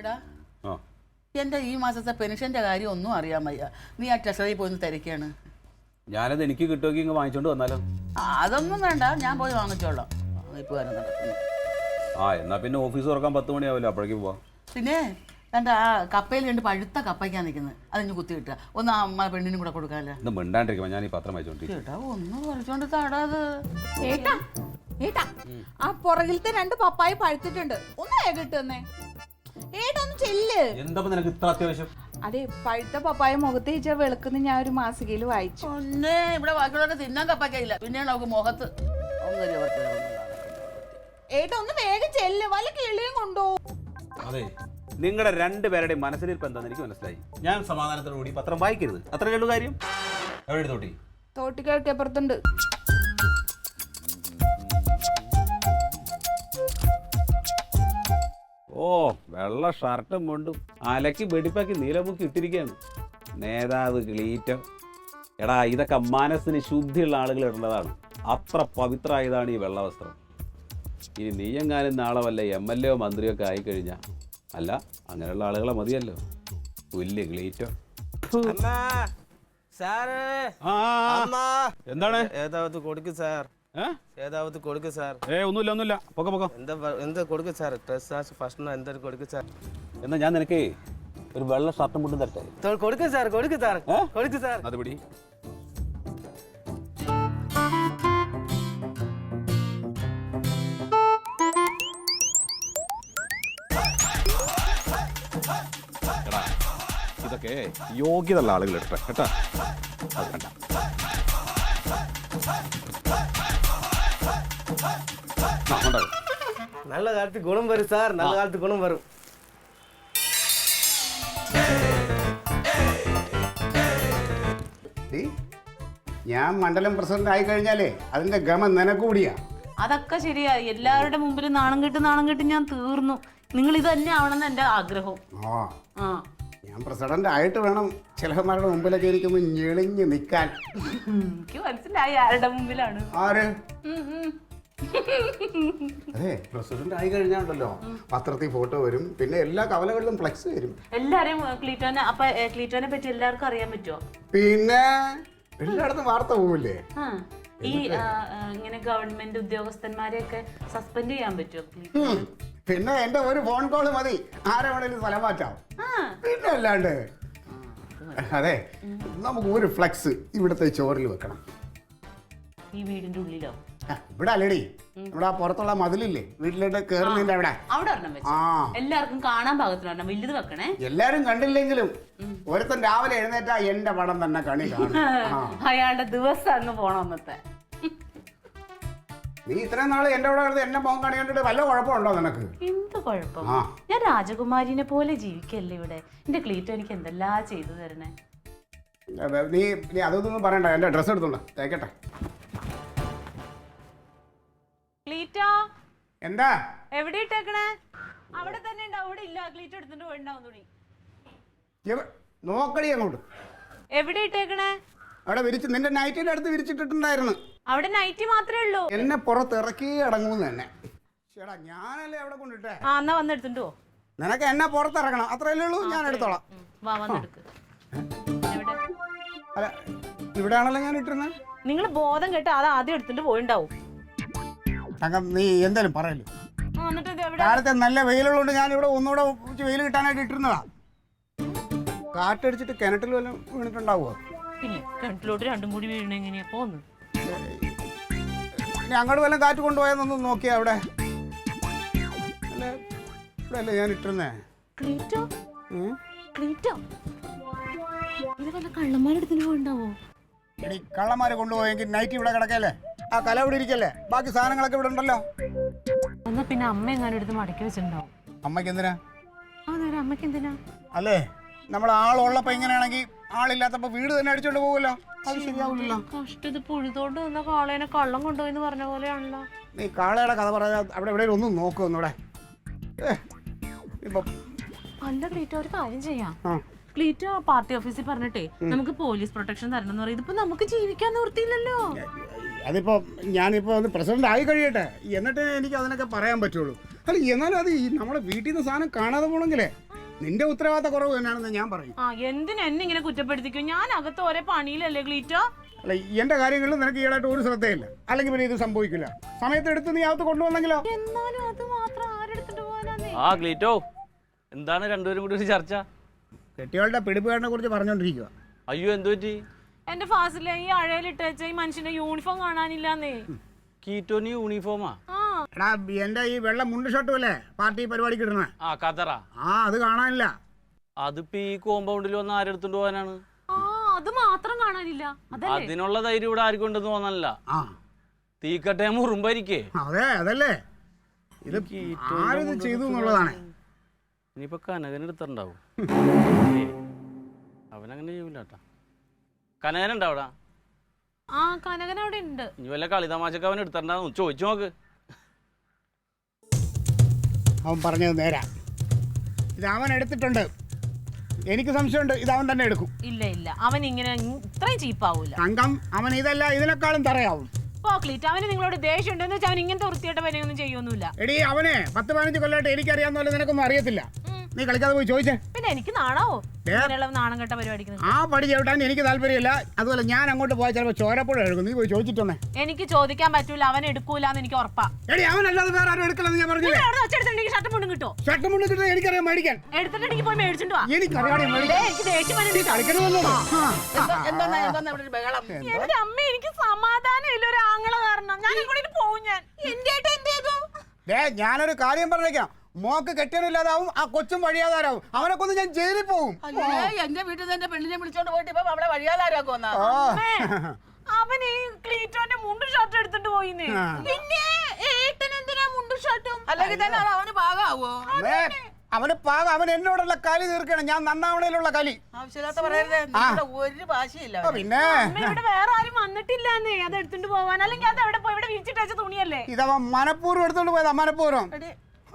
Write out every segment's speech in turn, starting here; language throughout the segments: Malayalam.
എടാ എൻ്റെ ഈ മാസത്തെ പെൻഷൻ്റെ കാര്യം ഒന്നും അറിയാൻ വയ്യ. നീ ആ ട്രഷറിയിൽ പോയി തിരക്കാണ്. ഞാനത് എനിക്ക് കിട്ടുമെങ്കിൽ ഇങ്ങ് വാങ്ങിച്ചോണ്ട് വന്നാലോ? അതൊന്നും വേണ്ട, ഞാൻ പോയി വാങ്ങിച്ചോളാം. ഇപ്പോൾ വരെ നടക്കുന്നു. എന്നാ പിന്നെ ഓഫീസ് തുറക്കാൻ 10 മണിയാവില്ല, അപ്പോഴേക്കും പോവാം. പിന്നെ രണ്ട് ആ കപ്പയിൽ 2 പഴുത്ത കപ്പയ്ക്കാൻ നിൽക്കുന്നത്, അതിന് കുത്തി കിട്ടുക. ഒന്ന് അമ്മ പെണ്ണിനും കൂടെ കൊടുക്കാമല്ലോ. ഇത് മിണ്ടാണ്ടിരിക്കുമ്പോൾ ഞാൻ ഈ പത്രം വായിച്ചോണ്ടിരിക്കും. ചേട്ടാ ഒന്ന് കുറച്ചോണ്ട് തടാത്. ഏട്ടാ ഏട്ടാ, ആ പുറകിലത്തെ 2 പപ്പായ പഴുത്തിട്ടുണ്ട്, ഒന്ന് വേഗം ഇട്ടുവന്നേ. ഏട്ടാ ഒന്ന് ചെല്ല്. എന്താ നിനക്ക് ഇത്ര അത്യാവശ്യം? അതെ, പഴുത്ത പപ്പായ മുഖത്ത് വെച്ചാൽ വെളുക്കുന്ന ഞാൻ ഒരു മാസികയിൽ വായിച്ചു. ഒന്നേ ഇവിടെ ബാക്കിയുള്ളവരെ തിന്നാൻ കപ്പയ്ക്കയില്ല, പിന്നെയാണ് നമുക്ക് മുഖത്ത് ഏട്ടാ ഒന്ന് വേഗം ചെല്ല്, വല്ല കിളിയും കൊണ്ടോ. അതെ, നിങ്ങളുടെ 2 പേരുടെയും മനസ്സിലിരിപ്പ് എന്താന്ന് എനിക്ക് മനസ്സിലായി. ഞാൻ സമാധാനത്തോടുകൂടി പത്രം വായിക്കരുത്, അത്രയേ ഉള്ളൂ കാര്യം. എവിടെ തോട്ടി? തോട്ടിക്കപ്പുറത്തുണ്ട്. വെള്ള ഷർട്ടും കൊണ്ടും അലക്കി വെടിപ്പാക്കി നീലമുക്കി ഇട്ടിരിക്കുകയാണ് നേതാവ് ക്ലീറ്റോ. എടാ, ഇതൊക്കെ മനസ്സിന് ശുദ്ധിയുള്ള ആളുകൾ ഇടേണ്ടതാണ്. അത്ര പവിത്രമായതാണ് ഈ വെള്ള വസ്ത്രം. ഇനി നീയെങ്ങാനും നാളെ വല്ല MLA മന്ത്രിയോ ഒക്കെ ആയിക്കഴിഞ്ഞാൽ, അല്ല അങ്ങനെയുള്ള ആളുകളെ മതിയല്ലോ. പുല്ല് ക്ലീറ്റോ. എന്താണ്? ഏതാവത് കൊടുക്ക് സാർ, ഏതാവത് കൊടുക്ക് സാർ. ഒന്നുമില്ല പൊക്ക എന്താ കൊടുക്ക് സാർ? ഡ്രസ് ഫസ്റ്റ് എന്താ കൊടുക്ക് സാർ? എന്നാ ഞാൻ നിനക്ക് ഒരു വെള്ള ഷർട്ടും മുണ്ടും തരട്ടെ? കൊടുക്ക് സാർ, കൊടുക്ക് സാർ, കൊടുക്ക് സാർ. അത് പിടി. ഇതൊക്കെ യോഗ്യതയുള്ള ആളുകൾ ഇട്ടെ കേട്ടാ. അത് കണ്ട நல்ல காலத்து குணம் வரும் சார், நல்ல காலத்து குணம் வரும். ഞാൻ മണ്ഡലം പ്രസിഡന്റ് ആയി കഴിഞ്ഞാലേ അതിന്റെ ഗമ നിനക്ക് കൂടിയാ. അതൊക്കെ ശരിയാ, എല്ലാവരുടെ മുമ്പിൽ നാണം കെട്ട് ഞാൻ തീർന്നു. നിങ്ങൾ ഇത് തന്നെ ആവണമെന്ന് എന്റെ ആഗ്രഹം. ഞാൻ പ്രസിഡന്റ് ആയിട്ട് വേണം ചിലന്മാരുടെ മുമ്പിലൊക്കെ എനിക്കൊന്ന് ഞെളിഞ്ഞ് നിൽക്കാൻ. എനിക്ക് മനസ്സിലായി ആരുടെ മുമ്പിലാണ്. ആര്? അതെ, പ്രസിഡന്റ് ആയി കഴിഞ്ഞാണ്ടല്ലോ പത്രത്തിൽ ഫോട്ടോ വരും, പിന്നെ എല്ലാ കവലകളിലും ഫ്ലെക്സ് വരും. എല്ലാരെയും ക്ലീറ്റോനെ പറ്റി എല്ലാവർക്കും അറിയാൻ പറ്റുമോ? പിന്നെ എല്ലായിടത്തും വാർത്ത പോവില്ലേ? ഈ ഇങ്ങനെ ഗവൺമെന്റ് ഉദ്യോഗസ്ഥന്മാരെയൊക്കെ സസ്പെൻഡ് ചെയ്യാൻ പറ്റുമോ? പിന്നെ എന്റെ ഒരു ഫോൺ കോള് മതി, ആരെ വേണേലും സ്ഥലം മാറ്റാം. പിന്നെ അല്ലാണ്ട്. അതെ, നമുക്ക് ഒരു ഫ്ലെക്സ് ഇവിടുത്തെ ചോറിൽ വെക്കണം. ഈ വീടിന്റെ ഉള്ളിലോ? ഇവിടെ അല്ലേടി, ഇവിടെ ആ പുറത്തുള്ള മതിലില്ലേ വീട്ടിലോട്ട് കേറുന്നതിന്റെ അവിടെ. എല്ലാവർക്കും കാണാൻ പാകത്തിന് വലുത് വെക്കണേ. എല്ലാരും കണ്ടില്ലെങ്കിലും ഒരുത്തൻ രാവിലെ എഴുന്നേറ്റാ എന്റെ പടം തന്നെ കണി കാണും. അയാളുടെ ദിവസം അങ്ങ് പോണം അന്നത്തെ. നീ ഇത്രയും നാള് എന്റെ അവിടെ എന്നെ പോകാൻ കണി കണ്ടിട്ട് വല്ല കുഴപ്പമുണ്ടോ നിനക്ക്? എന്ത് കുഴപ്പം? ഞാൻ രാജകുമാരിനെ പോലെ ജീവിക്കല്ലേ ഇവിടെ. എന്റെ ക്ലീറ്റോ എനിക്ക് എന്തെല്ലാം ചെയ്തു തരണേ. നീ അതൊന്നും പറയണ്ട, എന്റെ ഡ്രസ്സ് എടുത്തോണ്ട തേക്കട്ടെ. ക്ലീറ്റോ എന്താ എവിടെ ഇട്ടേക്കണേ? അവിടെ തന്നെ ഉണ്ടാവും. അവിടെ ഇല്ല, ക്ലീറ്റോ എടുത്തിട്ട് പോയിണ്ടാവും തുണി. നോക്കടി അങ്ങോട്ട്. എവിടെ ഇട്ടേക്കണേ? അവിടെ വിരിച്ച് നിന്റെ നൈറ്റിന്റെ അടുത്ത് വിരിച്ചിട്ടുണ്ടായിരുന്നു. അവിടെ നൈറ്റി മാത്രമേ ഉള്ളൂ. എന്നെ പുറത്ത് ഇറക്കി അടങ്ങുമെന്ന് തന്നെ. ചേടാ, ഞാനല്ലേ അവിടെ കൊണ്ടിട്ടേ. എന്നാ വന്ന് എടുത്തിട്ടോ. നിനക്ക് എന്നെ പുറത്തിറക്കണം, അത്രയല്ലേ ഉള്ളൂ. ഞാൻ എടുത്തോളാം. അല്ല, ഇവിടെ ആണല്ലോ ഞാൻ ഇട്ടിരുന്നത്. നിങ്ങൾ ബോധം കേട്ട് അത് ആദ്യം എടുത്തിട്ട് പോയിണ്ടാവും. നീ എന്തായാലും പറയല്ലോ. കാലത്തെ നല്ല വെയിലുള്ളതുകൊണ്ട് ഞാൻ ഇവിടെ ഒന്നുകൂടെ വെയിൽ കിട്ടാനായിട്ട് ഇട്ടിരുന്നതാ. കാറ്റടിച്ചിട്ട് കിണറ്റിൽ വല്ലതും വീണിട്ടുണ്ടാവുമോ? പിന്നെ കിണറ്റിലോട്ട് രണ്ടും കൂടി വീഴണ എങ്ങനെയാ പോന്ന്? ഇനി അങ്ങോട്ട് വല്ലതും കാറ്റ് കൊണ്ടുപോയെന്നൊന്ന് നോക്കിയാ അവിടെ. ഇവിടെ അല്ലേ ഞാൻ ഇട്ടിരുന്നേ. കള്ളന്മാരെടുത്തിട്ട് പോയിണ്ടാവോ? എടി, കള്ളന്മാരെ കൊണ്ടുപോയെങ്കിൽ നൈറ്റ് ഇവിടെ കിടക്കല്ലേ, ആ കല ഇവിടെ ഇരിക്കല്ലേ, ബാക്കി സാധനങ്ങളൊക്കെ ഇവിടെ ഉണ്ടല്ലോ. എന്നാ പിന്നെ അമ്മ എങ്ങാനും എടുത്ത് മടക്കി വെച്ചിട്ടുണ്ടാവും. അമ്മയ്ക്ക് എന്തിനാ? അമ്മയ്ക്ക് എന്തിനാ? അല്ലേ, നമ്മൾ ആളുള്ളപ്പോ ഇങ്ങനെയാണെങ്കിൽ ആളില്ലാത്തപ്പോ വീട് തന്നെ അടിച്ചോണ്ട് പോകുമല്ലോ. അത് ശരിയാവില്ലല്ലോ. കഷ്ടത് പുഴുതോണ്ട് നിന്ന കാളേനെ കള്ളം കൊണ്ടുപോയെന്ന് പറഞ്ഞ പോലെയാണല്ലോ. നീ കാളയുടെ കഥ പറയാ, അവിടെ എവിടെയും ഒന്നും നോക്കുന്നിവിടെ. അല്ല ക്ലീറ്റോ, ഒരു കാര്യം ചെയ്യാം. ക്ലീറ്റോ പാർട്ടി ഓഫീസിൽ പറഞ്ഞിട്ടേ നമുക്ക് പോലീസ് പ്രൊട്ടക്ഷൻ തരണം എന്ന് പറയും. ഇതിപ്പോ നമുക്ക് ജീവിക്കാൻ നിർത്തിയില്ലല്ലോ. അതിപ്പോ ഞാനിപ്പോ ഒന്ന് പ്രസിഡന്റ് ആയി കഴിയട്ടെ, എന്നിട്ട് എനിക്ക് അതിനൊക്കെ പറയാൻ പറ്റുള്ളൂ. അല്ല, എന്നാലും അത് നമ്മളെ വീട്ടിൽ നിന്ന് സാധനം കാണാതെ പോണെങ്കിലേ നിന്റെ ഉത്തരവാദിത്ത കുറവ് തന്നെയാണെന്ന് ഞാൻ പറയും. ആ എന്തിനാ എന്നെ ഇങ്ങനെ കുറ്റപ്പെടുത്തിക്കും? ഞാൻ അകത്ത് ഒരേ പണിയിലല്ലേ ക്ലീറ്റോ. അല്ല, എന്റെ കാര്യങ്ങളിൽ നിനക്ക് ഈടായിട്ട് ഒരു ശ്രദ്ധയില്ല. അല്ലെങ്കിൽ പിന്നെ ഇത് സംഭവിക്കില്ല. സമയത്ത് എടുത്ത് നീ അകത്ത് കൊണ്ടുവന്നെങ്കിലോ? എന്നാലും അത് മാത്രം ആരെടുത്തിട്ട് പോകാനാന്നേ? ആ ക്ലീറ്റോ, എന്താണ് രണ്ടുപേരും കൂടി ഒരു ചർച്ച? കെട്ടികളുടെ പിടിപ്പുകാരനെ കുറിച്ച് പറഞ്ഞോണ്ടിരിക്കുക. അയ്യോ, എന്തു പറ്റി? എന്റെ ഫാസിലെ ഈ അഴയിലിട്ട് വെച്ച ഈ മനുഷ്യന്റെ യൂണിഫോം കാണാനില്ലാന്നേ. കീറ്റോന് യൂണിഫോമാ? ആ എടാ, എന്റെ ഈ വെള്ള മുണ്ട് ഷർട്ടും അല്ലേ പാർട്ടി പരിപാടിക്ക് ഇടുന്ന? ആ കതറ. ആ, അത് കാണാനില്ല. അതിപ്പോ ഈ കോമ്പൗണ്ടിൽ വന്ന് ആരെടുത്തോണ്ട് പോകാനാണ്? ആ അത് മാത്രം കാണാനില്ല. അതല്ലേ അതിനുള്ള ധൈര്യം ഇവിടെ ആർക്കും ഉണ്ടെന്ന് തോന്നല്ല. ആ തീക്കട്ടെ മുറുമ്പായിരിക്കേ. അതെ, അതല്ലേ ഇത് ആരിത് ചെയ്തു എന്നുള്ളതാണ്. ഇനിയിപ്പോ കനകൻ എടുത്തിട്ടുണ്ടാവും. അവനങ്ങനെ ചെയ്യൂലട്ടാ. കനകനുണ്ടോ അവിടെ? ആ കനകൻ അവിടെ ഉണ്ട്. ഇനി വല്ല കളി തമാശക്ക് അവൻ എടുത്തിട്ടുണ്ടാവും, ചോദിച്ചു നോക്ക്. അവൻ പറഞ്ഞത് നേരാ. ഇത് അവൻ എടുത്തിട്ടുണ്ട്. എനിക്ക് സംശയമുണ്ട് ഇത് അവൻ തന്നെ എടുക്കും. ഇല്ല ഇല്ല, അവൻ ഇങ്ങനെ ഇത്രയും ചീപ്പാവൂല. തങ്കം, അവൻ ഇതല്ല ഇതിനേക്കാളും തറയാവും. പോ ക്ലീറ്റ്, അവന് നിങ്ങളോട് ദേഷ്യം ഉണ്ടെന്ന് വെച്ചാൽ അവൻ ഇങ്ങനത്തെ വൃത്തിയായിട്ട് പനിയൊന്നും ചെയ്യൊന്നുമില്ല. എടി, അവനെ 10-15 കൊല്ലമായിട്ട് എനിക്കറിയാവുന്ന പോലെ നിനക്കൊന്നും അറിയത്തില്ല. നീ കളിക്കാതെ പോയി ചോദിച്ചേ. പിന്നെ എനിക്ക് നാണാവോ ഇങ്ങനെയുള്ള നാണം കെട്ട പരിപാടിക്ക്? ആ പടി ചവിട്ടാൻ എനിക്ക് താല്പര്യമില്ല. അതുപോലെ ഞാൻ അങ്ങോട്ട് പോയാൽ ചിലപ്പോൾ ചോരപ്പുഴ എടുക്കും. നീ പോയി ചോദിച്ചിട്ടൊന്നേ. എനിക്ക് ചോദിക്കാൻ പറ്റൂല, അവൻ എടുക്കൂലെന്ന് എനിക്ക് ഉറപ്പാ. എടി, അവനല്ലാതെ വേറെ ആരും എടുക്കില്ലെന്ന് ഞാൻ പറഞ്ഞില്ലേ? വെച്ചെടുത്തിട്ടുണ്ടെങ്കിൽ ഷർട്ട് മുണ്ടും കിട്ടോ? ഷർട്ട് മുണ്ട് കിട്ടുന്നത് എനിക്കറിയാം മേടിക്കാൻ. എടുത്തിട്ടുണ്ടെങ്കിൽ പോയി മേടിച്ചിട്ട് വാ. എനിക്കറിയാം ദേ, മേടിക്കാൻ. എനിക്ക് ദേഷ്യം വരുന്നുണ്ട്. കളിക്കണമെന്നോ? എന്താ ഇവിടെ ഒരു ബഹളം? എന്റെ അമ്മ, എനിക്ക് സമാധാനം ഇല്ല ഒരു ആങ്ങളെ കാരണം. ഞാൻ ഇങ്ങോട്ട് പോവും. ഞാൻ എന്റെ ഏട്ടാ എന്ത് ചെയ്തു? ഞാനൊരു കാര്യം പറഞ്ഞേക്കാം. മോക്ക് കെട്ടിയനില്ലാതാവും, ആ കൊച്ചും വഴിയാതാരാവും. അവനെ കൊന്ന് ഞാൻ ജയിലിൽ പോവും. അല്ലേ, എന്റെ വീട്ടിൽ നിന്ന് എന്റെ പെണ്ണിനെ വിളിച്ചോണ്ട് പോയിട്ട് ഇപ്പൊ അവിടെ വഴിയാതാരാക്കുവന്നാ. അവൻ ഈ ക്ലീറ്റോന്റെ മുണ്ടും ഷർട്ട് എടുത്തിട്ട് പോയിന്നേ. പിന്നെ ഏട്ടൻ എന്തിനാ മുണ്ടും ഷർട്ടും? അല്ലെങ്കിൽ തന്നെ അത് അവന് പാകാവോ? അവന് പാകം. അവൻ എന്നോടുള്ള കലി തീർക്കണം. ഞാൻ നന്നാവണയിലുള്ള കലി. ആവശ്യമില്ലാത്ത പറയരുത്. നിങ്ങളുടെ ഒരു ഭാഷയില്ല. പിന്നെ അമ്മ, ഇവിടെ വേറെ ആരും വന്നിട്ടില്ലാന്നേ അത് എടുത്തിട്ട് പോവാൻ. അല്ലെങ്കിൽ അത് എവിടെ പോയി? ഇവിടെ വിരിച്ചിട്ട് വെച്ച തുണിയല്ലേ? ഇതവൻ മനഃപൂർവ്വം എടുത്തോണ്ട് പോയതാ. മനഃപൂർവ്വം.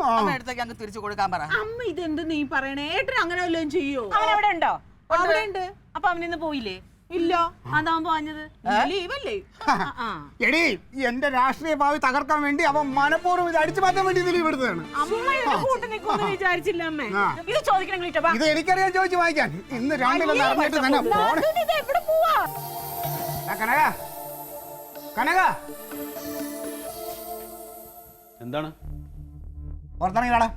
അമ്മ അടുത്തേക്ക് അങ്ങ് തിരിച്ചു കൊടുക്കാൻ പറ. അമ്മ ഇതെന്ത് നീ പറയണേ? ഏട്ടൻ അങ്ങനെ വല്ലതും ചെയ്യോ? അവൻ എവിടെ ഉണ്ടോ? അവിടെ ഉണ്ട്. അപ്പൊ അവനിന്ന് പോയില്ലേ? ഇല്ല, അതാവൻ പോഞ്ഞത് ലീവല്ലേ? എടി, എന്റെ രാഷ്ട്രീയ ഭാവി തകർക്കാൻ വേണ്ടി അവൻ മനഃപൂർവ്വം ഇത് അടിച്ചു മാറ്റാൻ വേണ്ടി ലീവ് എടുത്തതാണ്. അമ്മയുടെ കൂട്ട് നിൽക്കുമെന്ന് വിചാരിച്ചില്ല അമ്മേ. ഇത് ചോദിക്കണം ക്ലീറ്റോ. ഇത് എനിക്കറിയാൻ ചോദിച്ചു വാങ്ങിക്കാൻ. ഇന്ന് രണ്ടിലൊന്ന് അറിഞ്ഞിട്ട് തന്നെ പോണേ. എവിടെ പോവാ? കനക, കനക, എന്താണ്? പുറത്തിറങ്ങി വേടാ.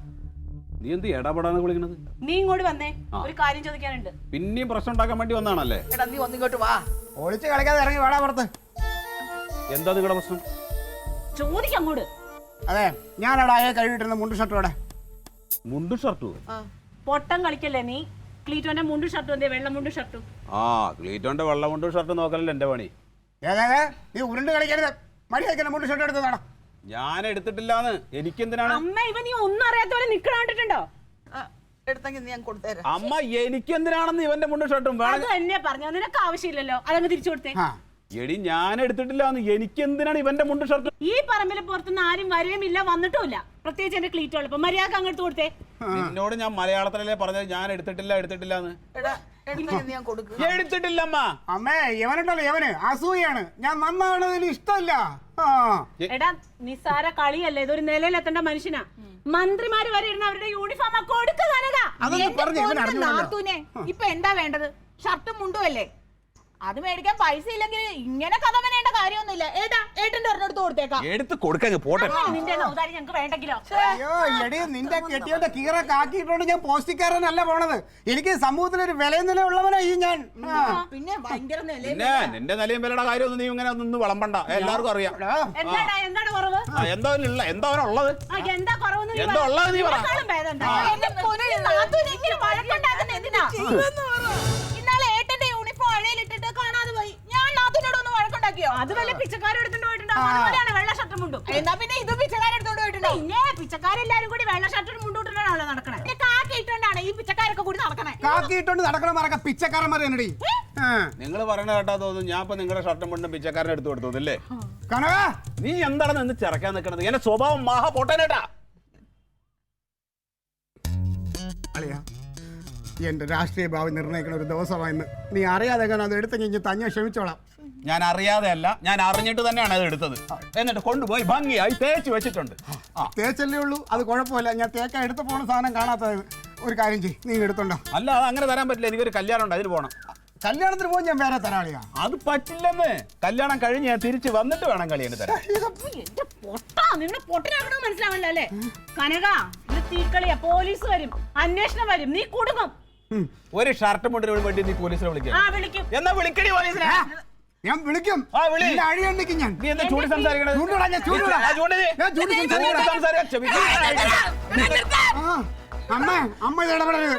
നീ എന്ത് ഇടപെടാന്ന് വിളിക്കണത്? നീ ഇങ്ങോട്ട് വന്നേ, ഒരു കാര്യം ചോദിക്കാനുണ്ട്. പിന്നെയും പ്രശ്നം ഉണ്ടാക്കാൻ വേണ്ടി വന്നാണല്ലേ? എടാ, നീ ഒന്നിങ്ങോട്ട് വാ. ഒളിച്ച് കളിക്കാതെ ഇറങ്ങി വേടാ പുറത്ത്. എന്താ നിങ്ങളുടെ പ്രശ്നം? ചോദിക്കാം അങ്ങോട്ട്. അതെ, ഞാനവിടെ ആയ കഴിവിട്ടിരുന്ന മുണ്ട് ഷർട്ടോടെ. മുണ്ടും ഷർട്ടും? പൊട്ടം കളിക്കല്ലേ നീ? ക്ലീറ്റോന്റെ മുണ്ടും ഷർട്ടും എന്തേ വെള്ള മുണ്ടും ഷർട്ടും? ആ, ക്ലീറ്റോന്റെ വെള്ള മുണ്ടും ഷർട്ടും നോക്കലല്ലേ എന്റെ പണി. നീ ഉരുണ്ട് കളിക്കരുത്. മടി കഴിക്കുന്ന മുണ്ട് ഷർട്ട് എടുത്ത് നടാ. ഞാൻ എടുത്തിട്ടില്ലാന്ന്. എനിക്കെന്തിനാണ്? അമ്മ, ഇവ നീ ഒന്നും അറിയാത്ത പോലെ നിക്കണണ്ടിട്ടുണ്ടോ? എടുത്തെങ്കിൽ നീ ഞാൻ കൊടുത്തേരാ. അമ്മ, എനിക്കെന്തിനാണെന്ന് ഇവന്റെ മുണ്ടും ഷർട്ടും അത് തന്നെ പറഞ്ഞു. നിനക്ക് ആവശ്യമില്ലല്ലോ, അതങ്ങ് തിരിച്ചു കൊടുത്തേ. എടി, ഞാൻ എടുത്തിട്ടില്ലാന്ന്. എനിക്കെന്തിനാണ് ഇവന്റെ മുണ്ടും ഷർട്ടും? ഈ പറമ്പിലെ പുറത്തുനിന്ന് ആരും വരെയുമില്ല, വന്നിട്ടുമില്ല. പ്രത്യേകിച്ച് എന്റെ ക്ലീറ്റോ ഉള്ളപ്പോ മര്യാദ അങ്ങോട്ട് കൊടുത്തേ. നിന്നോട് ഞാൻ മലയാളത്തിലല്ലേ പറഞ്ഞത് ഞാൻ എടുത്തിട്ടില്ലാന്ന്. എടാ, എടുത്തെങ്കിൽ നീ ഞാൻ കൊടുക്കുക. എടുത്തിട്ടില്ലമ്മ. അമ്മേ, യവനുണ്ടല്ലോ, യവന് അസൂയാണ്. ഞാൻ നന്നാവണതിന് ഇഷ്ടമല്ല. എടാ, നിസ്സാര കളിയല്ലേ, ഇതൊരു നിലയിലെത്തേണ്ട മനുഷ്യനാ. മന്ത്രിമാര് വരെ ഇരുന്ന് അവരുടെ യൂണിഫോം കൊടുക്കുക. അതൊന്ന് പറഞ്ഞു ഇവൻ അറിഞ്ഞു. നാത്തൂനെ, ഇപ്പൊ എന്താ വേണ്ടത്? ഷർട്ടും മുണ്ടും അല്ലേ? അത് മേടിക്കാൻ പൈസ ഇല്ലെങ്കിൽ ഇങ്ങനെ കഥ പറയേണ്ട കാര്യമൊന്നുമില്ല. ഏട്ടാ, ഏട്ടന്റെ ഒരെണ്ണെടുത്ത് കൊടുത്തേക്കാം. എടുത്ത് കൊടുക്കാൻ പോട്ടെ. നിന്റെ ഔദാര്യം ഞങ്ങൾക്ക് വേണ്ടെങ്കിലോ? അയ്യോ, എടി, നിന്റെ കെട്ടിയവന്റെ കീറൊക്കെ ആക്കിയിട്ടുണ്ട്. ഞാൻ പോസ്റ്റിക്കാരനല്ല പോണത്. എനിക്ക് സമൂഹത്തിലൊരു വിലയും നില ഉള്ളവനാ ഈ ഞാൻ. പിന്നെ ഭയങ്കര നില. പിന്നെ നിന്റെ നിലയും വിലയുടെ കാര്യമൊന്നും നീ ഇങ്ങനെ നിന്ന് വിളമ്പണ്ട. എല്ലാവർക്കും അറിയാം. എന്താണ് കുറവ്? എന്താ അവനുള്ളത്? എന്താ കുറവെന്ന് നീ എന്താ ഉള്ളത് നീ പറ. എന്റെ പൊന്നിന് നാത്തൂനെ ഇങ്ങനെ വഴക്കുണ്ടാക്കുന്ന എന്തിനാ? ഇന്നാളെ ഏട്ടന്റെ യൂണിഫോം അഴയിലിട്ടിട്ട് കാണാതെ പോയി. ഞാൻ നാത്തൂനോട് ഒന്ന് വഴക്കുണ്ടാക്കിയോ? അത് വല്ല പിച്ചക്കാരും എടുത്തോണ്ട് പോയിട്ടുണ്ടാവും. അതുപോലെയാണ് വെള്ള ഷർട്ടും മുണ്ടും. എന്നാ പിന്നെ ഇത് പിച്ചക്കാരെടുത്തോണ്ട് പോയിട്ടുണ്ടോ? പിന്നെ പിച്ചക്കാരെല്ലാരും കൂടി വെള്ള ഷർട്ടും മുണ്ടും ഇട്ടിട്ടാണല്ലോ നടക്കണേ. പിന്നെ കാക്കിയിട്ടുണ്ടാണ് ഈ പിച്ചക്കാരൊക്കെ കൂടി നടക്കണേ. കാക്കിയിട്ടുണ്ട് നടക്കണമാരൊക്കെ പിച്ചക്കാരന്മാരെന്നടി. നിങ്ങൾ പറയണ കേട്ടാ തോന്നുന്നു ഞാൻ ഇപ്പൊ നിങ്ങളുടെ ഷർട്ടും മുണ്ടും പിച്ചക്കാരനെ എടുത്തു കൊടുത്തതല്ലേ? കനക, നീ എന്താണ് നിന്ന് ചിറക്കാൻ നിൽക്കണത്? എന്റെ സ്വഭാവം മഹാ പൊട്ടനേട്ടാ. അളിയാ, എന്റെ രാഷ്ട്രീയ ഭാവി നിർണ്ണയിക്കുന്ന ഒരു ദിവസമായിരുന്നു. നീ അറിയാതെ അത് എടുത്തെങ്കിൽ തന്നെ ക്ഷമിച്ചോളാം. ഞാൻ അറിയാതെ അല്ല, ഞാൻ അറിഞ്ഞിട്ട് തന്നെയാണ് അത് എടുത്തത്. എന്നിട്ട് കൊണ്ടുപോയി ഭംഗിയായി തേച്ച് വെച്ചിട്ടുണ്ട്. തേച്ചല്ലേ ഉള്ളൂ, അത് കുഴപ്പമില്ല. ഞാൻ തേക്കാൻ എടുത്ത് പോണ സാധനം കാണാത്തത്. ഒരു കാര്യം ചെയ്യ്, നീ എടുത്തോണ്ടോ. അല്ല അത് അങ്ങനെ തരാൻ പറ്റില്ല, എനിക്കൊരു കല്യാണം ഉണ്ട്, അതിന് പോകണം. കല്യാണത്തിന് പോയി ഞാൻ വേറെ തരാളിയാ. അത് പറ്റില്ലെന്ന്. കല്യാണം കഴിഞ്ഞ് ഞാൻ തിരിച്ച് വന്നിട്ട് വേണം കളിയാണ് തരാൻ. എന്റെ പൊട്ടാ, നിങ്ങളുടെ പൊട്ടനാകണമെന്ന് മനസ്സിലാവല്ലോ അല്ലേ? കനക, ഇത് തീക്കളിയാ, പോലീസ് വരും, അന്വേഷണം വരും, നീ കുടുങ്ങും. ഒരു ഷർട്ട് മുണ്ടിന് വേണ്ടി നീ പോലീസിനെ വിളിക്കാം? ആ വിളിക്കും. എന്നാ വിളിക്കടി പോലീസിനെ. ഞാൻ വിളിക്കും. ആ, വിളി. അഴിയണ്ടിക്കും ഞാൻ. നീ എന്താ ചൂടി സംസാരിക്കണത്? ചൂണ്ടിടാ, ഞാൻ ചൂണ്ടിടാ. ആ, ചൂണ്ടി. ഞാൻ ചൂണ്ടി സംസാരിക്കാം. അമ്മ അമ്മ ഇത് ഇടപെടരുത്.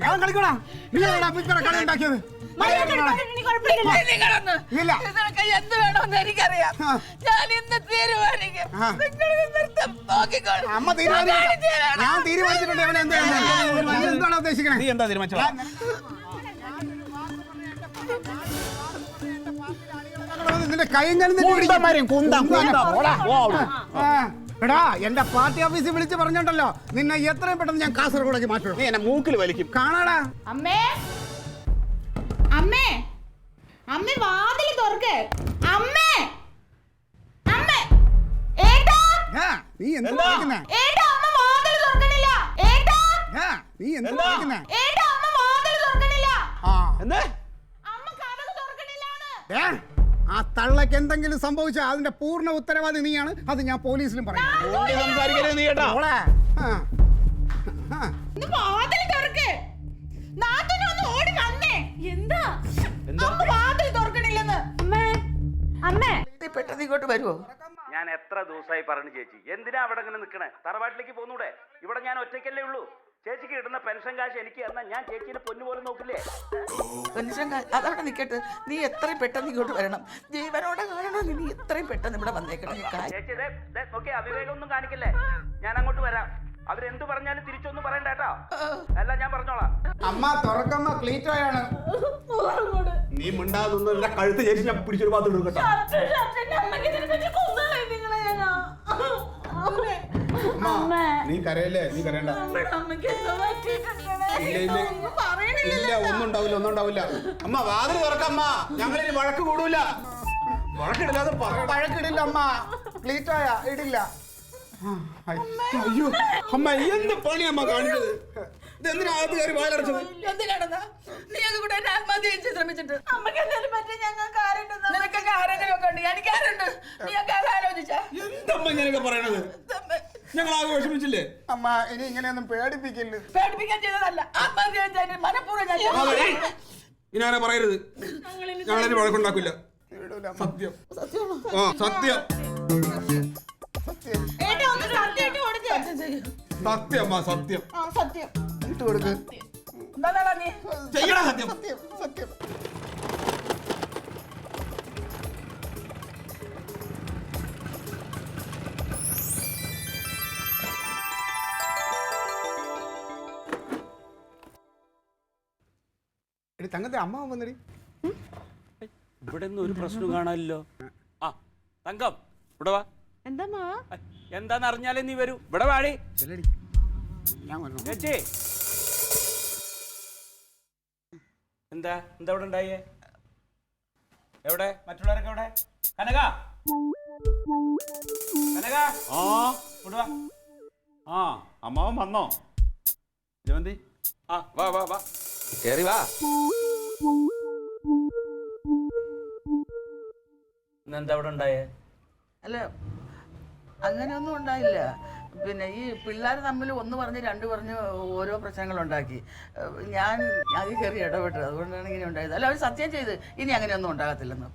ഞാൻ കളിക്കണ. നീ കളി ഉണ്ടാക്കിയത്. നീ കുഴപ്പമില്ല. ഇല്ല. എന്ത് വേണമെന്ന് എനിക്കറിയാം. ഞാൻ ഇന്ന് തീരുമാനിക്കും. അമ്മ തീരുമാനിക്കും. ഞാൻ തീരുമാനിച്ചിട്ടുണ്ട്. അവനെ എന്താണ് ഉദ്ദേശിക്കണേ? നീ എന്താ തീരുമാനിച്ചത്? നിന്റെ കൈയും എടാ, എന്റെ പാർട്ടി ഓഫീസിൽ വിളിച്ച് പറഞ്ഞിട്ടുണ്ടല്ലോ, നിന്നെ എത്രയും പെട്ടെന്ന് ഞാൻ കാസർഗോഡേക്ക് മാറ്റും. നീ എന്നെ മൂക്കിൽ വലിക്കും. കാണാടാ. അമ്മേ, അമ്മേ, അമ്മേ വാതിൽ തുറക്ക്. അമ്മേ, അമ്മേ, ഏട്ടാ, നീ എന്താ വിളിക്കുന്നേ? ഏട്ടാ, അമ്മ വാതിൽ തുറക്കണില്ല. ഏട്ടാ, നീ എന്താ വിളിക്കുന്നേ? ഏട്ടാ, അമ്മ വാതിൽ തുറക്കണില്ല. എന്താ? അമ്മ കതക് തുറക്കണില്ലാണ്. ആ തള്ളക്ക് എന്തെങ്കിലും സംഭവിച്ചാൽ അതിന്റെ പൂർണ്ണ ഉത്തരവാദി നീയാണ്. അത് ഞാൻ പോലീസിലും പറയും. സംസാരിക്കരുത് നീ കേട്ടാ. ഇന്ന് വാതിൽ തുറക്ക്. നാത്തൂന് ഒന്ന് ഓടി വന്നേ. എന്താ അമ്മ വാതിൽ തുറക്കണില്ലെന്ന്? അമ്മേ, അമ്മേ, പെട്ടെന്ന് ഇങ്ങോട്ട് വരുമോ? ഞാൻ എത്ര ദിവസമായി പറഞ്ഞു ചേച്ചി, എന്തിനാ അവിടെ ഇങ്ങനെ നിൽക്കണേ? തറവാട്ടിലേക്ക് പോന്നൂടെ? ഇവിടെ ഞാൻ ഒറ്റയ്ക്കല്ലേ ഉള്ളൂ. ചേച്ചിക്ക് ഇടുന്ന പെൻഷൻ കാശ് എനിക്ക് എന്നാൽ ഞാൻ ചേച്ചീനെ പൊന്നുപോലെ നോക്കില്ലേ? പെൻഷൻ അതവിടെ നിൽക്കട്ടെ. നീ എത്രയും പെട്ടെന്ന് ഇങ്ങോട്ട് വരണം. ജീവനോടെ കാണണമെങ്കിൽ നീ എത്രയും പെട്ടെന്ന് ഇവിടെ വന്നേക്കണം. ചേച്ചി നോക്കി അവിവേകമൊന്നും കാണിക്കല്ലേ. ഞാൻ അങ്ങോട്ട് വരാം. അവരെന്ത് പറഞ്ഞാലും തിരിച്ചൊന്നും പറയണ്ട കേട്ടോ. അല്ല ഞാൻ പറഞ്ഞോളാം. അമ്മ തുറക്കമ്മ ക്ലീറ്റോയാണ്. നീ മിണ്ടാതൊന്നും കഴുത്ത് ചേച്ചി ഞാൻ പിടിച്ചൊരു ഭാഗത്ത് എടുക്കട്ടോ. നീ കരയല്ലേ? നീ കരയണ്ട. ഇല്ല, ഒന്നും ഉണ്ടാവില്ല, ഒന്നും ഉണ്ടാവില്ല. അമ്മ വാതിൽ തുറക്കമ്മ. ഞങ്ങളിനി വഴക്ക് കൂടൂല. വഴക്കിടില്ലാതെ വഴക്കിടില്ല അമ്മ. ക്ലീറ്റോയ ഇടില്ല. അയ്യോ അമ്മ, എന്ത് പണി അമ്മ കാണിച്ചത്? ഇതെന്തിനകത്ത് കയറി വാലടച്ചത്? എന്തിനാണെന്നാ നീ അത് കൂടെ എന്നെ ആത്മഹത്യ ചെയ്യാൻ ശ്രമിച്ചിട്ട്? അമ്മക്ക് എന്തെങ്കിലും പറ്റി ഞങ്ങൾക്ക് ആരുണ്ട്? നിനക്കൊക്കെ ആരെങ്കിലുമൊക്കെ ഉണ്ട്. എനിക്ക് ആരുണ്ട്? നീ ഒക്കെ ആലോചിച്ചാ? എന്തമ്മ ഇങ്ങനെയൊക്കെ പറയണത്? ഞങ്ങൾ ആകെ വിഷമിച്ചില്ലേ? അമ്മ ഇനി ഇങ്ങനെയൊന്നും പേടിപ്പിക്കില്ല. പേടിപ്പിക്കാൻ ചെയ്തതല്ല, ആത്മഹത്യ ചെയ്യാൻ മനഃപൂർവ്വം ഞാൻ. ഇനി ആരെ പറയരുത്. ഞങ്ങളിനി വഴക്കുണ്ടാക്കില്ല. സത്യം. സത്യം. ഏട്ടാ, ഒന്ന് സത്യമായിട്ട് കൊടുക്ക്. സത്യം അമ്മ, സത്യം. സത്യം. ഇട്ട് കൊടുക്ക്. എന്താ നീ ചെയ്യണ സത്യം. സത്യം, സത്യം. എടി തങ്കത്തെ അമ്മ വന്നടി. ഇവിടെ ഒന്നും ഒരു പ്രശ്നം കാണാനില്ലോ. ആ തങ്കം, ഇവിടെ വാ. എന്താ മാ? എന്താന്ന് അറിഞ്ഞാലേ നീ വരൂ. ഇവിടെ വാടി ചെല്ലടി. ഞാൻ വരണം. ചേച്ചി. എന്താ എന്താ ഇവിടെ ഉണ്ടായേ? എവിടെ മറ്റുള്ളവരൊക്കെ എവിടെ? കനക, കനക. ആ ഇവിടെ വാ. ആ അമ്മാവൻ വന്നോ? ജമന്തി, ആ വാ വാ വാ, കേറി വാ. ഇന്നെന്താ ഇവിടെ ഉണ്ടായേ? അല്ല, അങ്ങനെയൊന്നും ഉണ്ടായില്ല. പിന്നെ ഈ പിള്ളേർ തമ്മിൽ ഒന്ന് പറഞ്ഞ് രണ്ട് പറഞ്ഞ് ഓരോ പ്രശ്നങ്ങളുണ്ടാക്കി. ഞാൻ അതിൽ കയറി ഇടപെട്ടത്, അതുകൊണ്ടാണ് ഇങ്ങനെ ഉണ്ടായത്. അല്ല, അവർ സത്യം ചെയ്ത് ഇനി അങ്ങനെയൊന്നും ഉണ്ടാകത്തില്ലെന്ന്.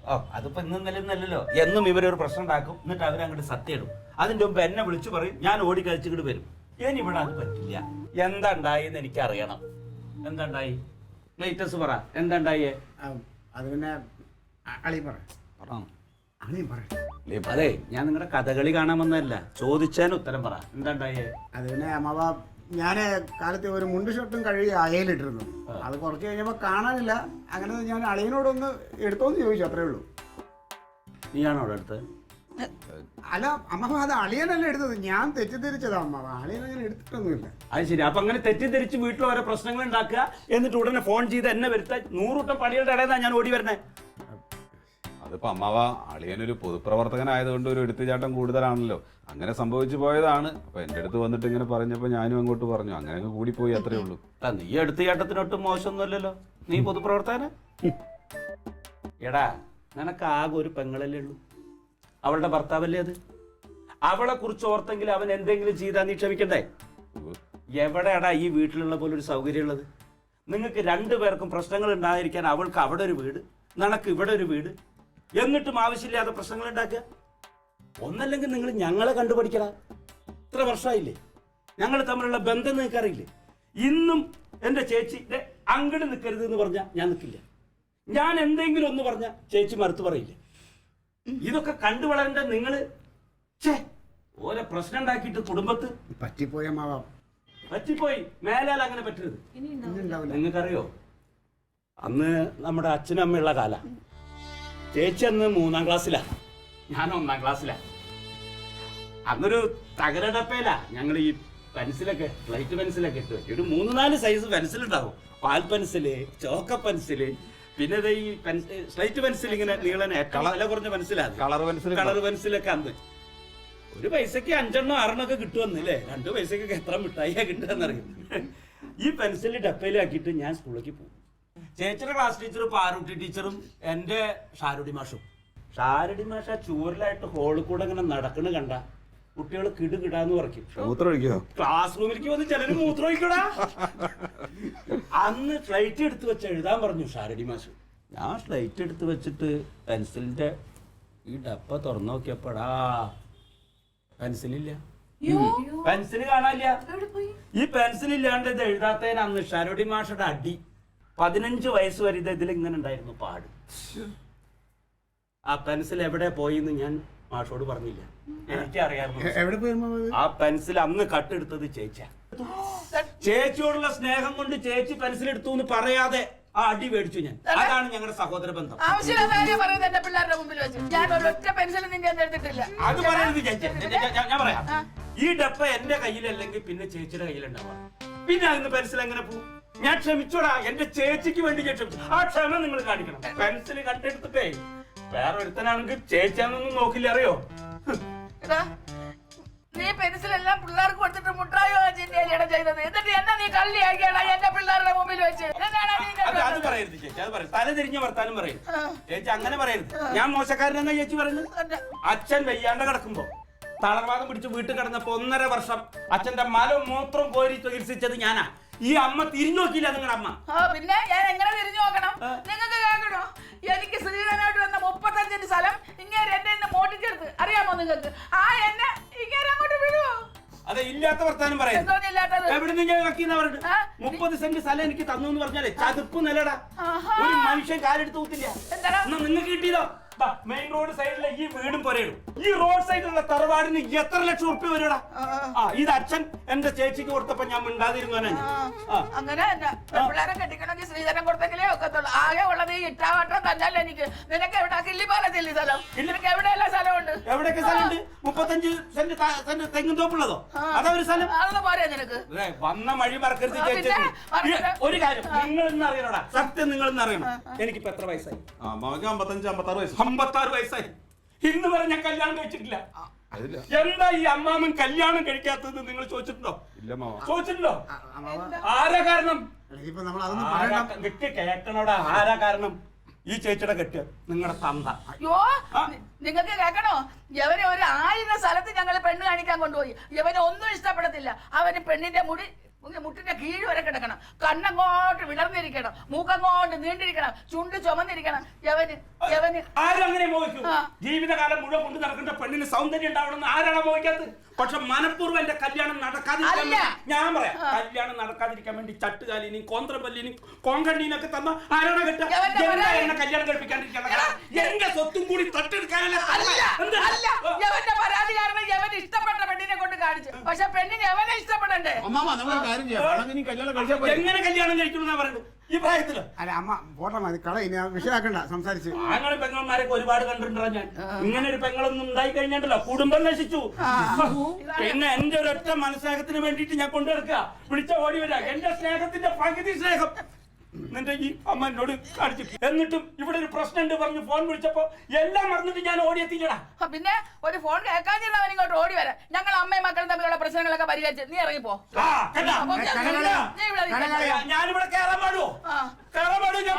ഓ, അതിപ്പോ ഇന്നും നിലന്നല്ലോ. എന്നും ഇവരൊരു പ്രശ്നം ഉണ്ടാക്കും, എന്നിട്ട് അവരങ്ങോട്ട് സത്യം ഇടും. അതിന്റെ മുമ്പ് എന്നെ വിളിച്ചു പറയും, ഞാൻ ഓടി കഴിച്ചിട്ട് വരും. ഇനി ഇവിടെ അത് പറ്റില്ല. എന്താ ഉണ്ടായിന്ന് എനിക്ക് അറിയണം. എന്താ ഉണ്ടായി? ലേറ്റസ്റ്റ് പറ, എന്താ ഉണ്ടായേ? അത് പിന്നെ അളി പറ. അതെ, ഞാൻ നിങ്ങളുടെ കഥകളി കാണാൻ വന്നതല്ല, ചോദിച്ചാൽ ഉത്തരം പറ. എന്താ ഉണ്ടായേ? അത് പിന്നെ അമ്മാവ, ഞാൻ കാലത്ത് ഒരു മുണ്ട് ഷർട്ടും കഴുകി അയലിട്ടിരുന്നു. അത് കുറച്ച് കഴിഞ്ഞപ്പോൾ കാണാനില്ല. അങ്ങനെ ഞാൻ അളിയനോടൊന്ന് എടുത്തോന്ന് ചോദിച്ചു, അത്രേ ഉള്ളൂ. നീയാണോ അവിടെ അടുത്ത്? അല്ല അമ്മാവ, അത് അളിയനല്ല എടുത്തത്, ഞാൻ തെറ്റിദ്ധരിച്ചതാ അമ്മാവ. അളിയൻ അങ്ങനെ എടുത്തിട്ടൊന്നുമില്ല. അത് ശരി. അപ്പൊ അങ്ങനെ തെറ്റിദ്ധരിച്ച് വീട്ടിൽ ഓരോ പ്രശ്നങ്ങൾ ഉണ്ടാക്കുക, എന്നിട്ട് ഉടനെ ഫോൺ ചെയ്ത് എന്നെ വരുത്താൻ 100 വട്ടം പണികളുടെ ഇടയിൽ ഞാൻ ഓടി വരണേ. അതിപ്പോ അമ്മാവ അളിയനൊരു പൊതുപ്രവർത്തകനായതുകൊണ്ട് ഒരു എടുത്തുചാട്ടം കൂടുതലാണല്ലോ, അങ്ങനെ സംഭവിച്ചു പോയതാണ്. അപ്പൊ എൻ്റെ അടുത്ത് വന്നിട്ട് ഇങ്ങനെ പറഞ്ഞപ്പോൾ ഞാനും അങ്ങോട്ട് പറഞ്ഞു, അങ്ങനെ കൂടിപ്പോയി, അത്രേ ഉള്ളൂ. നീ എടുത്തു ചേട്ടത്തിനൊട്ടും മോശമൊന്നുമല്ലല്ലോ, നീ പൊതുപ്രവർത്തകന. എടാ നിനക്ക് ആകെ ഒരു പെങ്ങളല്ലേ ഉള്ളൂ, അവളുടെ ഭർത്താവല്ലേ അത്. അവളെ കുറിച്ച് ഓർത്തെങ്കിൽ അവൻ എന്തെങ്കിലും ചെയ്താൽ നീ ക്ഷമിക്കണ്ടേ? എവിടെയാടാ ഈ വീട്ടിലുള്ള പോലെ ഒരു സൗകര്യം ഉള്ളത്? നിങ്ങൾക്ക് രണ്ടുപേർക്കും പ്രശ്നങ്ങൾ ഉണ്ടായിരിക്കാൻ അവൾക്ക് അവിടെ ഒരു വീട്, നിനക്ക് ഇവിടെ ഒരു വീട്, എന്നിട്ടും ആവശ്യമില്ലാതെ പ്രശ്നങ്ങൾ ഉണ്ടാക്കുക. ഒന്നല്ലെങ്കിൽ നിങ്ങൾ ഞങ്ങളെ കണ്ടുപഠിക്കടാ. ഇത്ര വർഷമായില്ലേ ഞങ്ങൾ തമ്മിലുള്ള ബന്ധം നിങ്ങൾക്ക് അറിയില്ലേ? ഇന്നും എൻ്റെ ചേച്ചി അങ്ങോട്ട് നിൽക്കരുത് എന്ന് പറഞ്ഞാൽ ഞാൻ നിൽക്കില്ല. ഞാൻ എന്തെങ്കിലും ഒന്ന് പറഞ്ഞാൽ ചേച്ചി മറുത്ത് പറയില്ല. ഇതൊക്കെ കണ്ടു വളരേണ്ട നിങ്ങള് ഓരോ പ്രശ്നം ഉണ്ടാക്കിയിട്ട് കുടുംബത്ത് പറ്റിപ്പോയ മാവാം, പറ്റിപ്പോയി. മേലാൽ അങ്ങനെ പറ്റരുത്. നിങ്ങൾക്കറിയോ, അന്ന് നമ്മുടെ അച്ഛനും അമ്മയുള്ള കാല. ചേച്ചി അന്ന് 3ാം ക്ലാസ്സിലാ, ഞാൻ 1ാം ക്ലാസ്സിലാ. അന്നൊരു തകരടപ്പയിലാ ഞങ്ങൾ ഈ പെൻസിലൊക്കെ, ഫ്ലൈറ്റ് പെൻസിലൊക്കെ ഇട്ട് ഒരു 3-4 സൈസ് പെൻസിൽ ഉണ്ടാവും. പാൽ പെൻസില്, ചോക്ക പെൻസില്, പിന്നെ ഈ സ്ലൈറ്റ് പെൻസിൽ, ഇങ്ങനെ നീളനെ ഏറ്റവും വില കുറഞ്ഞ പെൻസിലാണ് കളർ പെൻസിലൊക്കെ. അന്ന് ഒരു പൈസക്ക് 5 6 ഒക്കെ കിട്ടുമെന്നില്ലേ, 2 പൈസക്കൊക്കെ എത്ര മിഠായിയാ കിട്ടുകയെന്നറിയും. ഈ പെൻസിൽ ഡപ്പയിലാക്കിയിട്ട് ഞാൻ സ്കൂളിലേക്ക് പോകും. ചേച്ചിയുടെ ക്ലാസ് ടീച്ചറും പാറൂട്ടി ടീച്ചറും എൻ്റെ ഷാരുടി മാഷും. ഷാരുടി മാഷ ചൂരിലായിട്ട് ഹോളിൽ കൂടെ ഇങ്ങനെ നടക്കണ കണ്ട കുട്ടികൾ കിടുകിടാന്ന് പറയും. ക്ലാസ് റൂമിലേക്ക് വന്ന് ചിലര് മൂത്രം ഒഴിക്കടാ. അന്ന് സ്ലൈറ്റ് എടുത്ത് വെച്ച് എഴുതാൻ പറഞ്ഞു ഷാരടി മാഷ്. ഞാൻ സ്ലൈറ്റ് എടുത്ത് വെച്ചിട്ട് പെൻസിലിന്റെ ഈ ഡപ്പ തുറന്നു നോക്കിയപ്പോടാ പെൻസിലില്ല, പെൻസിൽ കാണാനില്ല. ഈ പെൻസിൽ ഇല്ലാണ്ട് ഇത് എഴുതാത്തതിന് അന്ന് ഷാരടി മാഷയുടെ അടി. 15 വയസ്സ് വരെ ഇത് ഇതിലിങ്ങനെ ഉണ്ടായിരുന്നു പാട്. ആ പെൻസിൽ എവിടെ പോയിന്ന് ഞാൻ മാഷോട് പറഞ്ഞില്ല, എനിക്കറിയാമായിരുന്നു. ആ പെൻസിൽ അന്ന് കട്ടെടുത്തത് ചേച്ചിയാ. ചേച്ചിയോടുള്ള സ്നേഹം കൊണ്ട് ചേച്ചി പെൻസിൽ എടുത്തു എന്ന് പറയാതെ ആ അടി മേടിച്ചു ഞാൻ. അതാണ് ഞങ്ങളുടെ സഹോദര ബന്ധം. അത് പറയരുത് ചേച്ചി, ഞാൻ പറയാം. ഈ ഡപ്പ എന്റെ കയ്യിലല്ലെങ്കിൽ പിന്നെ ചേച്ചിയുടെ കയ്യിലുണ്ടാവാ. പിന്നെ അതിന് പെൻസിൽ എങ്ങനെ പോകും? ഞാൻ ക്ഷമിച്ചോടാ, എന്റെ ചേച്ചിക്ക് വേണ്ടി ഞാൻ ക്ഷമിച്ചു. ആ ക്ഷമ നിങ്ങൾ കാണിക്കണം. പെൻസിൽ കട്ടെടുത്തിട്ടേ വേറെ ഒരുത്തനാണെങ്കിൽ ചേച്ചിയാന്നൊന്നും നോക്കില്ല, അറിയോ? നീ പെൻസിലെല്ലാം പിള്ളേർക്ക് കൊടുത്തിട്ട് മുട്ടായോ ചെയ്തത്, എന്നിട്ട് എന്നെ നീ കള്ളിയാക്കിയാണ് എന്റെ പിള്ളേരുടെ മുമ്പിൽ വെച്ച്. അത് പറയരുത് ചേച്ചി, അത് പറയരുത്. തല തിരിഞ്ഞ വർത്താനം പറയരുത് ചേച്ചി, അങ്ങനെ പറയരുത്. ഞാൻ മോശക്കാരനെന്നാ ചേച്ചി പറയുന്നത്? അച്ഛൻ വയ്യാണ്ട് കിടക്കുമ്പോ തളർവാദം പിടിച്ച് വീട്ടിൽ കിടന്നപ്പോ 1.5 വർഷം അച്ഛന്റെ മലവും മൂത്രം കോരി ചികിത്സിച്ചത് ഞാനാ. ഈ അമ്മ തിരിഞ്ഞു നോക്കിയില്ല നിങ്ങളുടെ അമ്മ. പിന്നെ ഞാൻ എങ്ങനെ തിരിഞ്ഞു നോക്കണം? നിങ്ങൾക്ക് കേൾക്കണോ? എനിക്ക് ശ്രീധനായിട്ട് വന്ന 35 സെന്റ് സ്ഥലം ഇങ്ങനെ എന്നെ മോട്ടിച്ചെടുത്ത് അറിയാമോ നിങ്ങൾക്ക്? ആ എന്നെ ഇങ്ങനെ അങ്ങോട്ട് വിടുവോ? അതെ, ഇല്ലാത്ത വർത്താനം പറയാം. എവിടെ നിന്ന് ഞാൻ നോക്കിയെന്നാ പറഞ്ഞത്? 30 സെന്റ് സ്ഥലം എനിക്ക് തന്നു എന്ന് പറഞ്ഞാലേ ചതുപ്പ് നിലടാ. ഒരു മനുഷ്യൻ കാലെടുത്ത് കൂത്തില്ല. നിങ്ങൾക്ക് കിട്ടിയതോ? മെയിൻ റോഡ് സൈഡിലെ ഈ വീടും പൊരയിടും. ഈ റോഡ് സൈഡിലുള്ള തറവാടിന് എത്ര ലക്ഷം ഉറുപ്പ്യ വരൂടാ? ഇത് അച്ഛൻ എന്റെ ചേച്ചിക്ക് കൊടുത്തപ്പോ ഞാൻ മിണ്ടാതിരുന്നു. അങ്ങനെ പിള്ളേരെ കെട്ടിക്കണമെങ്കിൽ ശ്രീധരൻ കൊടുത്തെങ്കിലേ ഒക്കത്തുള്ളൂ. ആകെ ഉള്ളത് ഈ ഇട്ടാവട്ടം തന്നല്ല എനിക്ക്. നിനക്ക് എവിടെ കിള്ളിപ്പാലത്തില്ല സ്ഥലം? നിനക്ക് എവിടെയല്ല സ്ഥലമുണ്ട്? എവിടെയൊക്കെ സ്ഥലമുണ്ട്? 35 സെന്റ് തെങ്ങും തോപ്പുള്ളതോ? അതൊരു സ്ഥലം. അതൊന്നും പോരാ നിനക്ക്. വന്ന മഴി മറക്കരുത് ചേച്ചി. ഒരു കാര്യം നിങ്ങൾ ഇന്ന് അറിയണോടാ, സത്യം നിങ്ങൾ ഇന്ന് അറിയണം. എനിക്കിപ്പോ എത്ര വയസ്സായി? 56 വയസ്സായി. ഇന്ന് വരെ ഞാൻ കല്യാണം കഴിച്ചിട്ടില്ല. എന്താ ഈ അമ്മാമൻ കല്യാണം കഴിക്കാത്തത് നിങ്ങൾ ചോദിച്ചിട്ടുണ്ടോ? ചോദിച്ചിട്ടുണ്ടോ? ആരാ കാരണം? കേൾക്കണോടാ, ആരാ കാരണം? ഈ ചേച്ചിയുടെ കെട്ട് നിങ്ങളുടെ തന്ത. അയ്യോ, നിങ്ങൾക്ക് കേൾക്കണോ? ഇവനെ 1000 സ്ഥലത്ത് ഞങ്ങൾ പെണ്ണ് കാണിക്കാൻ കൊണ്ടുപോയി. ഇവനെ ഒന്നും ഇഷ്ടപ്പെടത്തില്ല. അവന് പെണ്ണിന്റെ മുട്ടിന്റെ കീഴ് വരെ കിടക്കണം, കണ്ണങ്ങോട്ട് വിളർന്നിരിക്കണം, മൂക്കങ്ങോട്ട് നീണ്ടിരിക്കണം, ചുണ്ട് ചുമന്നിരിക്കണം. ആരും അങ്ങനെ മോഹിക്കും? ജീവിതകാലം മുഴുവൻ കൊണ്ട് നടക്കുന്ന പെണ്ണിന് സൗന്ദര്യം ഉണ്ടാവണമെന്ന് ആരാണ് മോഹിക്കാത്തത്? പക്ഷെ മനഃപൂർവ്വം എന്റെ കല്യാണം നടക്കാതിരിക്കാൻ, ഞാൻ പറയാം, കല്യാണം നടക്കാതിരിക്കാൻ വേണ്ടി ചട്ടുകാലിനെയും കോന്ത്രപ്പല്ലിനെയും കോങ്കണ്ണീനൊക്കെ തന്ന ആരാണ് കെട്ടുക? എന്നെ കല്യാണം കഴിപ്പിക്കാണ്ടിരിക്കണം. എന്റെ സ്വത്തും കൂടി തട്ടെടുക്കാനല്ല. പരാതി കാരണം യവൻ ഇഷ്ടപ്പെട്ട പെണ്ണിനെ കൊണ്ട് കാണിച്ചു. പക്ഷെ പെണ്ണിന് യവനെ ഇഷ്ടപ്പെടണ്ടേ? എങ്ങനെ കല്യാണം കഴിക്കണമെന്നാ പറയുന്നത് ഈ പ്രായത്തില്? അല്ല അമ്മ പോട്ടെ, മതി കള, ഇനി വിഷയാക്കണ്ട, സംസാരിച്ച്. അങ്ങനെ പെങ്ങന്മാരൊക്കെ ഒരുപാട് കണ്ടിട്ടുണ്ടോ ഞാൻ? ഇങ്ങനെ ഒരു പെങ്ങളൊന്നും ഉണ്ടായി കഴിഞ്ഞാണ്ടല്ലോ കുടുംബം നശിച്ചു. പിന്നെ എന്റെ ഒരൊറ്റ മനസ്നേഹത്തിന് വേണ്ടിയിട്ട് ഞാൻ കൊണ്ടുനടക്കുക, വിളിച്ച ഓടി വരിക. എന്റെ സ്നേഹത്തിന്റെ പകുതി സ്നേഹം നിന്റെ ഈ അമ്മ എന്നോട് കാണിച്ചു. എന്നിട്ടും ഇവിടെ ഒരു പ്രശ്നമുണ്ട് പറഞ്ഞു ഫോൺ വിളിച്ചപ്പോ എല്ലാം മറന്നിട്ട് ഞാൻ ഓടിയെത്തില്ലടാ. പിന്നെ ഒരു ഫോൺ കേൾക്കാതിരുന്നവൻ ഇങ്ങോട്ട് ഓടി വരാം. ഞങ്ങൾ അമ്മയും മക്കളും തമ്മിലുള്ള പ്രശ്നങ്ങളൊക്കെ പരിഹരിച്ച് നീ ഇറങ്ങിപ്പോ. ഞാനിവിടെ കയറാൻ പാടുവോ? കയറാൻ പാടുവോ? ഞാൻ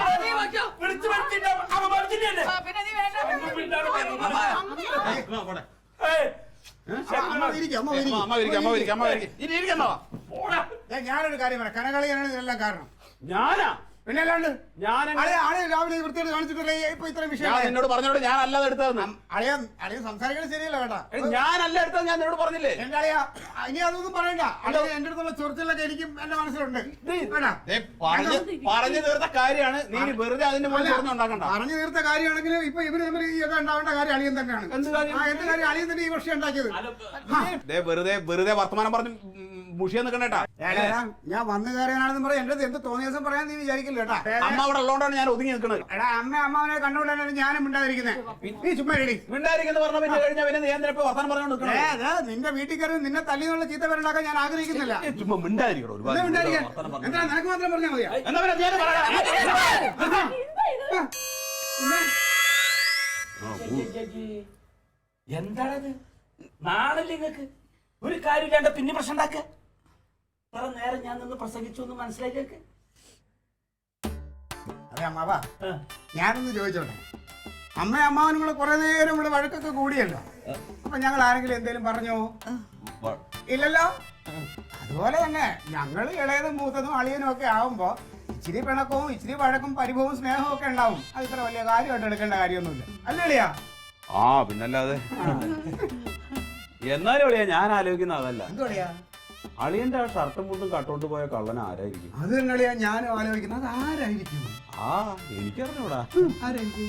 വിളിച്ചു വരുത്തില്ല. പിന്നെ നീ വേണ്ട. ഞാനൊരു കാര്യം പറയാം, കനകളിയാണ് ഇതിനെല്ലാം കാരണം. ഞാനാ പിന്നെ അല്ലാണ്ട് ഞാൻ ആളെ രാവിലെ വൃത്തിയോട് കാണിച്ചിട്ടില്ലേ ഇപ്പൊ ഇത്രയും വിഷയം? ഞാൻ നിന്നോട് പറഞ്ഞോട് ഞാൻ അല്ലാതെ എടുത്തതെന്ന്. അളിയ സംസാരിക്കുന്നത് ശരിയല്ല കേട്ടാ. ഞാനല്ല എടുത്തത്, ഞാൻ നിന്നോട് പറഞ്ഞില്ലേ? എന്റെ അളിയാ ഇനി അതൊന്നും പറയണ്ട. അളിയ എന്റെ അടുത്തുള്ള ചൊറിച്ചിലൊക്കെ എനിക്കും എന്റെ മനസ്സിലുണ്ട്. പറഞ്ഞു തീർത്ത കാര്യമാണ്, നീ വെറുതെ അതിന്റെ മുകളിൽ ഉണ്ടാക്കണ്ട. പറഞ്ഞു തീർത്ത കാര്യമാണെങ്കിലും ഇപ്പൊ ഇവര് തമ്മിൽ ഈ ഉണ്ടാവേണ്ട കാര്യം അളിയൻ തന്നെയാണ്. എന്ത് കാര്യം? എന്ത് കാര്യം? അളിയൻ തന്നെ ഈ വർഷം ഉണ്ടാക്കിയത്. വെറുതെ വർത്തമാനം പറഞ്ഞ് മുഷിയാൻ നിൽക്കണേട്ടാ. ഞാൻ വന്നു കയറിയാണെന്ന് പറയാം. എന്റെ എന്ത് തോന്നിയ ദിവസം പറയാൻ നീ വിചാരിക്കില്ല കേട്ടാ. അമ്മ അവിടെ ഉള്ളതുകൊണ്ടാണ് ഞാൻ ഒതുങ്ങി നിൽക്കുന്നത്. എടാ അമ്മാവനെ കണ്ടുകൊണ്ടാണ് ഞാനും മിണ്ടാതിരിക്കുന്നത്. നീ ചുമ്മാ ഇടി. മിണ്ടായിരിക്കുന്ന പറഞ്ഞ പിന്നെ കഴിഞ്ഞാൽ പിന്നെ നീ എന്തിനാ വർത്തമാനം പറഞ്ഞു നിൽക്കണം? നിന്റെ വീട്ടിൽ കയറി നിന്നെ തല്ലിന്നുള്ള ചീത്ത പേരുണ്ടാക്കാൻ ഞാൻ ആഗ്രഹിക്കുന്നില്ല. ചുമ്മാ മിണ്ടായിരിക്കണോ? എന്താ നിനക്ക് മാത്രം പറഞ്ഞാൽ മതിയാ? എന്താണത്? നാളല്ലേ നിങ്ങക്ക് ഒരു കാര്യമില്ലാണ്ട് പിന്നെ പ്രശ്നം ഉണ്ടാക്കുക. ഇത്ര നേരം ഞാൻ നിന്ന് പ്രസംഗിച്ചു എന്ന് മനസ്സിലാക്കിയൊക്കെ. അതെ അമ്മാവാ, ഞാനൊന്ന് ചോദിച്ചോട്ടെ. അമ്മയും അമ്മാവനും കൂടെ കുറെ നേരം ഇവിടെ വഴക്കൊക്കെ കൂടിയല്ലോ. അപ്പൊ ഞങ്ങൾ ആരെങ്കിലും എന്തേലും പറഞ്ഞോ? ഇല്ലല്ലോ. അതുപോലെ തന്നെ ഞങ്ങൾ ഇളയതും മൂത്തതും അളിയനും ഒക്കെ ആവുമ്പോ ഇച്ചിരി പിണക്കവും ഇച്ചിരി വഴക്കും പരിഭവവും സ്നേഹവും ഒക്കെ ഉണ്ടാവും. അത് ഇത്ര വലിയ കാര്യമായിട്ട് എടുക്കേണ്ട കാര്യമൊന്നുമില്ല. അല്ലേ അളിയാ? ആ പിന്നല്ലാതെ. എന്നാലും അളിയാ ഞാൻ ആലോചിക്കുന്ന അതല്ല. എന്തോ അളിയാ? അളിയന്റെ ആ ഷർട്ടും മുണ്ടും കട്ടോണ്ട് പോയ കള്ളൻ ആരായിരിക്കും? അത് തന്നെ അളിയാ ഞാനും ആലോചിക്കുന്നത്. അത് ആരായിരിക്കും? ആ എനിക്കറിഞ്ഞൂടാ. ആരായിരിക്കും?